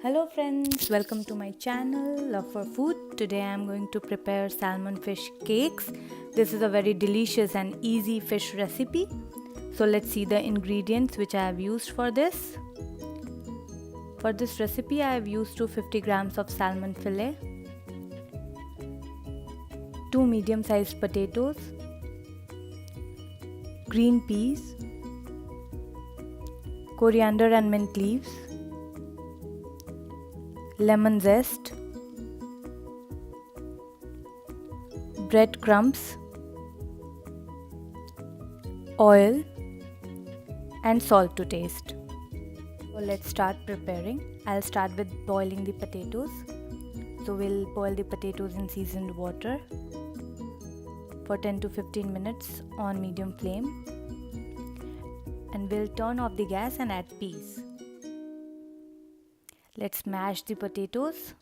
Hello friends, welcome to my channel Love for Food. Today I am going to prepare salmon fish cakes. This is a very delicious and easy fish recipe. So let's see the ingredients which I have used for this. For this recipe I have used 250 grams of salmon fillet, 2 medium-sized potatoes, green peas, coriander and mint leaves, lemon zest, breadcrumbs, oil and salt to taste. So let's start preparing. I'll start with boiling the potatoes. So we'll boil the potatoes in seasoned water for 10 to 15 minutes on medium flame, and we'll turn off the gas and add peas. Let's mash the potatoes.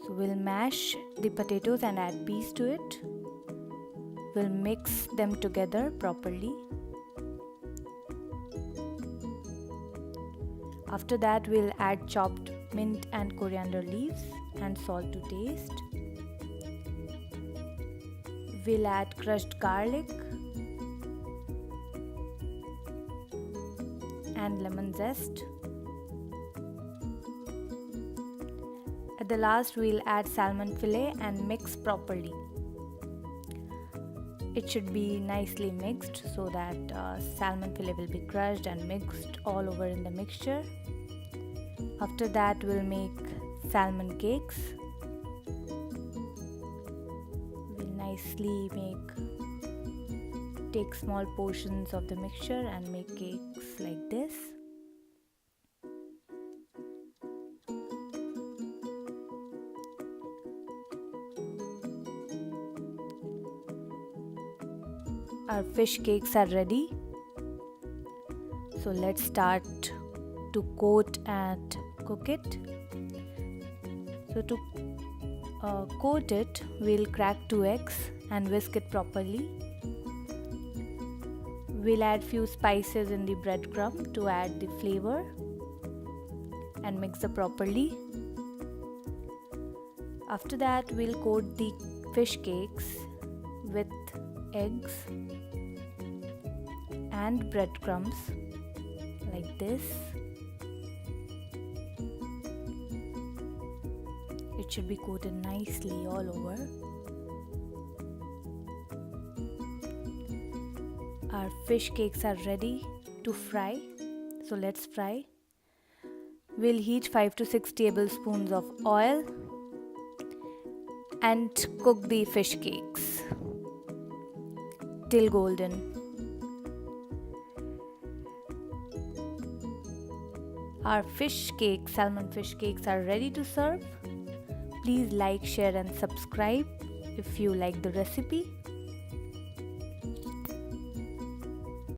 So we'll mash the potatoes and add peas to it. We'll mix them together properly. After that, we'll add chopped mint and coriander leaves and salt to taste. We'll add crushed garlic and lemon zest. At the last, we'll add salmon fillet and mix properly. It should be nicely mixed so that salmon fillet will be crushed and mixed all over in the mixture. After that, we'll make salmon cakes. We'll nicely take small portions of the mixture and make cakes like this. Our fish cakes are ready. So let's start to coat and cook it. So to coat it, we'll crack 2 eggs and whisk it properly. We'll add few spices in the breadcrumb to add the flavor and mix it properly. After that, we'll coat the fish cakes with eggs and breadcrumbs like this. It should be coated nicely all over. Our fish cakes are ready to fry. So let's fry. We'll heat 5 to 6 tablespoons of oil and cook the fish cakes till golden. Our fish cakes, salmon fish cakes, are ready to serve. Please like, share and subscribe if you like the recipe.